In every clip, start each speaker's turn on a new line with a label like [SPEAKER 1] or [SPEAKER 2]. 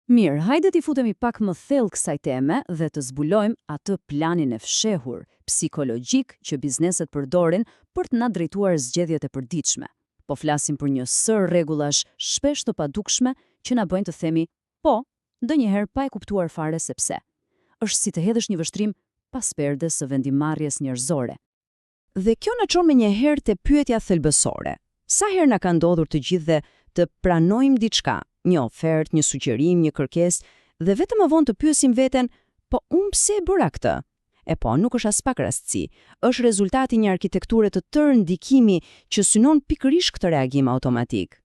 [SPEAKER 1] Mirë, hajde t'i futemi pak më thellë kësaj teme dhe të zbulojmë atë planin e fshehur, psikologjik që bizneset përdorin për të na drejtuar zgjedhjet e përditshme. Po flasim për një sër rregullash shpesh të padukshme që na bëjnë të themi po, ndonjëherë pa e kuptuar fare se pse. Është si të hedhësh një vështrim pas perdes së vendimarrjes njerëzore. Dhe kjo na çon menjëherë te pyetja thelbësore. Sa herë na ka ndodhur të gjithë të pranojmë diçka, një ofertë, një sugjerim, një kërkesë, dhe vetëm më vonë të pyesim veten, po unë pse e bëra këtë? E po, nuk është as pak rastësi, është rezultati një arkitekture të tërë ndikimi që synon pikërisht këtë reagim automatik.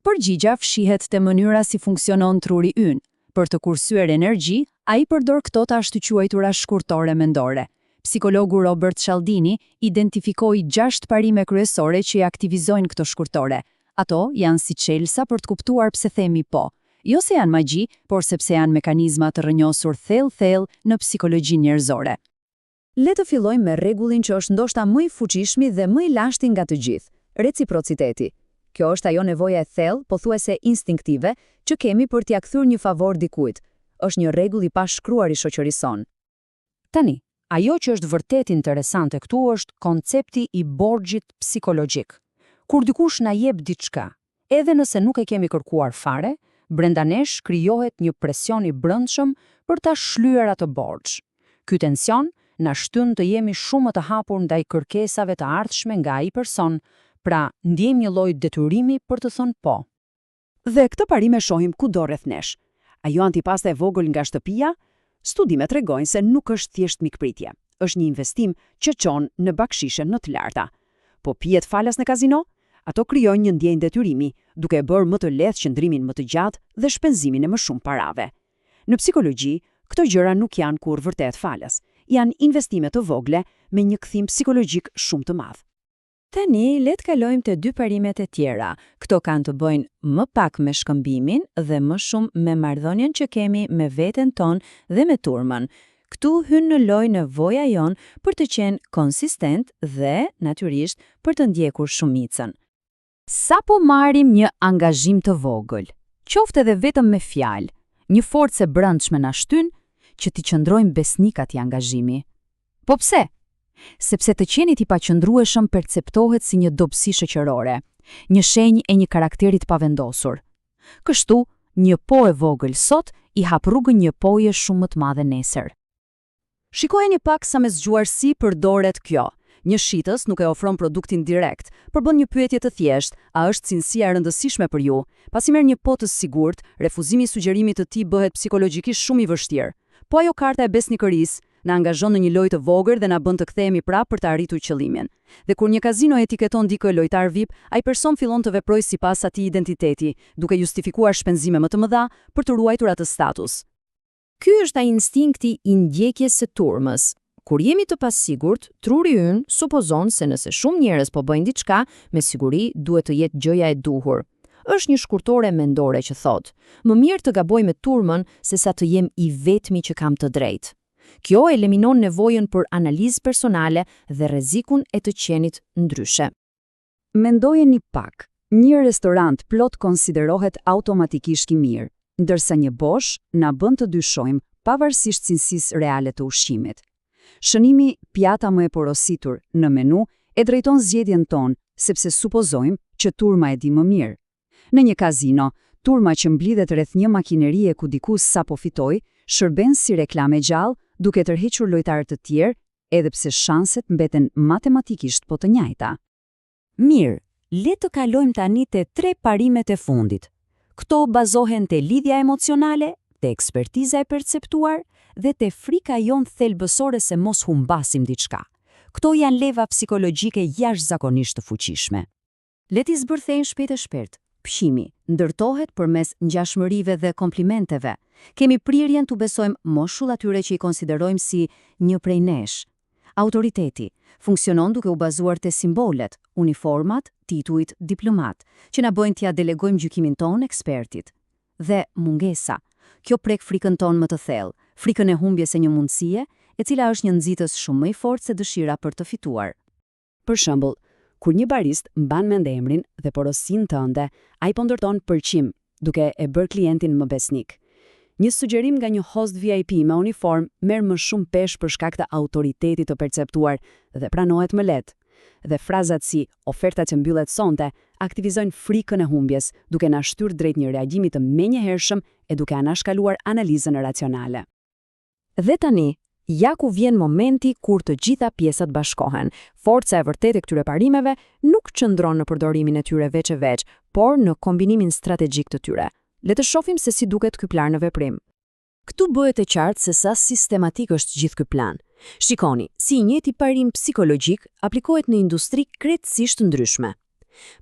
[SPEAKER 1] Përgjigja fshihet te mënyra si funksionon truri ynë. Për të kursyer energji, ai përdor këto të ashtu quajtura shkurtore mendore. Psikologu Robert Cialdini identifikoi 6 parime kryesore që i aktivizojnë këto shkurtore. Ato janë si çelësa për të kuptuar pse themi po. Jo se janë magji, por sepse janë mekanizma të rrënjosur thellë në psikologjinë njerëzore. Le të fillojmë me rregullin që është ndoshta më i fuqishëm dhe më i lashti nga të gjithë, reciprociteti. Kjo është ajo nevoja e thellë, pothuajse instinktive, që kemi për t'ia kthyer një favor dikujt. Është një rregull i pashkruar i shoqërisë sonë. Tani, ajo që është vërtet interesante këtu është koncepti i borxhit psikologjik. Kur dikush na jep diçka, edhe nëse nuk e kemi kërkuar fare, brenda nesh krijohet një presion i brendshëm për ta shlyer atë borxh. Ky tension na shtyn të jemi shumë më të hapur ndaj kërkesave të ardhshme nga ai person, pra ndjejmë një lloj detyrimi për të thënë po. Dhe këtë parim e shohim kudo rreth nesh. Ajo antipasta e vogël nga shtëpia, studimet tregojnë se nuk është thjesht mikpritje, është një investim që çon në bakshishe në të larta. Po pijet falas në kazino? Ato krijojnë një ndjenjë detyrimi, duke e bërë më të lehtë qëndrimin më të gjatë dhe shpenzimin e më shumë parave. Në psikologji, këto gjëra nuk janë kur vërtet falas, janë investime të vogle me një kthim psikologjik shumë të madh. Tani, le të kalojmë te 2 parimet e tjera. Këto kanë të bëjnë më pak me shkëmbimin dhe më shumë me marrëdhënien që kemi me veten tonë dhe me turmën. Këtu hyn në lojë nevoja jon për të qenë konsistent dhe, natyrisht, për të ndjekur shumicën. Sa po marrim një angazhim të vogël, qoftë edhe vetëm me fjalë, një forcë e brendshme na shtyn që t'i qëndrojmë besnik atij angazhimi. Po pse? Sepse të qenit i paqëndrueshëm perceptohet si një dobësi shoqërore, një shenjë e një karakteri të pavendosur. Kështu, një po e vogël sot i hap rrugën një poje shumë më të madhe nesër. Shikojeni pak sa me zgjuarsi përdoret kjo. Një shitës nuk e ofron produktin direkt, por bën një pyetje të thjeshtë, a është cilësia e rëndësishme për ju? Pasi merr një po të sigurt, refuzimi i sugjerimit të tij bëhet psikologjikisht shumë i vështirë. Po ajo karta e besnikërisë na angazhon në një lojë të vogël dhe na bën të kthehemi prapë për të arritur qëllimin. Dhe kur një kazino etiketon dikë lojtar VIP, ai person fillon të veprojë sipas atij identiteti, duke justifikuar shpenzime më të mëdha për të ruajtur atë status. Ky është ai instinkti i ndjekjes së turmës. Kur jemi të pasigurt, truri ynë supozon se nëse shumë njerëz po bëjnë diçka, me siguri duhet të jetë gjëja e duhur. Është një shkurtore mendore që thotë, më mirë të gaboj me turmën se sa të jem i vetmi që kam të drejtë. Kjo eliminon nevojën për analizë personale dhe rrezikun e të qenit ndryshe. Mendojeni pak, një restorant plot konsiderohet automatikisht i mirë, ndërsa një bosh na bën të dyshojmë pavarësisht cilësisë reale të ushqimit. Shënimi pjata më e porositur në menu e drejton zgjedhjen tonë, sepse supozojmë që turma e di më mirë. Në një kazino, turma që mblidhet rreth një makinerie ku dikush sapo fitoi, shërben si reklame gjallë, duke tërhequr lojtarët të tjerë, edhe pse shanset mbeten matematikisht po të njëjta. Mirë, le të kalojmë tani te 3 parimet e fundit. Këto bazohen te lidhja emocionale, te ekspertiza e perceptuar dhe te frika jon thelbësore se mos humbasim diçka. Këto janë leva psikologjike jashtëzakonisht të fuqishme. Le t'i zbërthejnë shpejt e shpejt. Pshimi ndërtohet përmes ngjashmërive dhe komplimenteve. Kemi prirjen t'u besojmë moshull atyre që i konsiderojmë si një prej nesh. Autoriteti funksionon duke u bazuar te simbolet, uniformat, titujt, diplomat, që na bëjnë t'ia delegojmë gjykimin ton ekspertit. Dhe mungesa. Kjo prek frikën tonë më të thellë, frikën e humbjes së një mundësie, e cila është një nxitës shumë më i fortë se dëshira për të fituar. Për shembull, kur një barist mban mend emrin dhe porosinë tënde, ai po ndërton përqim, duke e bërë klientin më besnik. Një sugjerim nga një host VIP me uniform merr më shumë peshë për shkak të autoritetit të perceptuar dhe pranohet më lehtë. Dhe frazat si oferta që mbyllet sonte aktivizojnë frikën e humbjes, duke na shtyrë drejt një reagimi të menjëhershëm e duke anashkaluar analizën racionale. Dhe tani, ja ku vjen momenti kur të gjitha pjesat bashkohen. Forca e vërtetë e këtyre parimeve nuk qëndron në përdorimin e tyre veç e veç, por në kombinimin strategjik të tyre. Le të shohim se si duket ky plan në veprim. Këtu bëhet e qartë se sa sistematik është gjithë ky plan. Shikoni, si i njëjti parim psikologjik aplikohet në industri krejtësisht të ndryshme.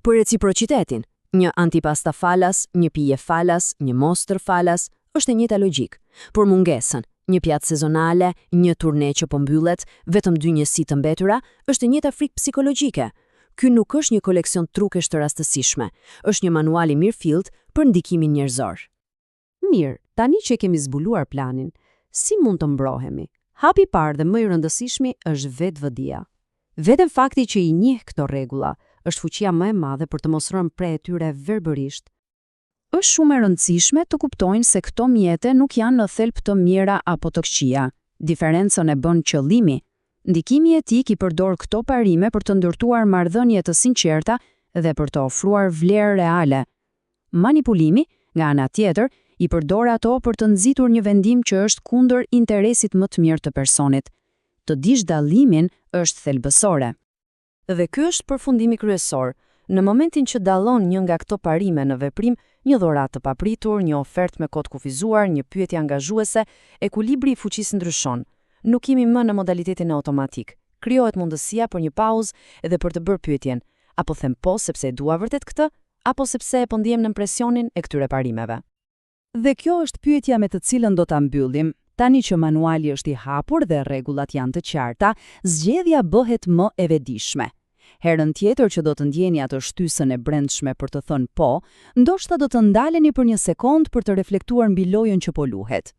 [SPEAKER 1] Për reciprocitetin, një antipasta falas, një pije falas, një monster falas, është e njëjta logjik. Për mungesën, një pjatë sezonale, një turne që po mbyllet, vetëm 2 njësi të mbetura, është e njëjta frikë psikologjike. Ky nuk është një koleksion trukesh të rastësishme, është një manual i mirëfillt për ndikimin njerëzor. Mirë, tani që kemi zbuluar planin, si mund të mbrohemi? Hapi i parë dhe më i rëndësishmi është vetëvëdia. Vetëm fakti që i njeh këto rregulla është fuqia më e madhe për të mos rënë prej tyre verbërisht. Është shumë e rëndësishme të kuptojnë se këto mjete nuk janë në thelb të mira apo të këqija. Diferencën e bën qëllimi. Ndikimi etik i përdor këto parime për të ndërtuar marrëdhënie të sinqerta dhe për të ofruar vlerë reale. Manipulimi, nga ana tjetër, i përdor ato për të nxitur një vendim që është kundër interesit më të mirë të personit. Të dish dallimin është thelbësore. Dhe ky është përfundimi kryesor. Në momentin që dallon një nga këto parime në veprim, një dhuratë të papritur, një ofertë me kod kufizuar, një pyetje angazhuese, ekuilibri i fuqisë ndryshon. Nuk jemi më në modalitetin automatik. Krijohet mundësia për një pauzë edhe për të bërë pyetjen, apo them po sepse e dua vërtet këtë, apo sepse po ndihem në presionin e këtyre parimeve. Dhe kjo është pyetja me të cilën do ta mbyllim. Tani që manuali është i hapur dhe rregullat janë të qarta, zgjedhja bëhet më e vetëdijshme. Herën tjetër që do të ndjeni atë shtysën e brendshme për të thënë po, ndoshta do të ndaleni për një sekond për të reflektuar mbi lojën që po luhet.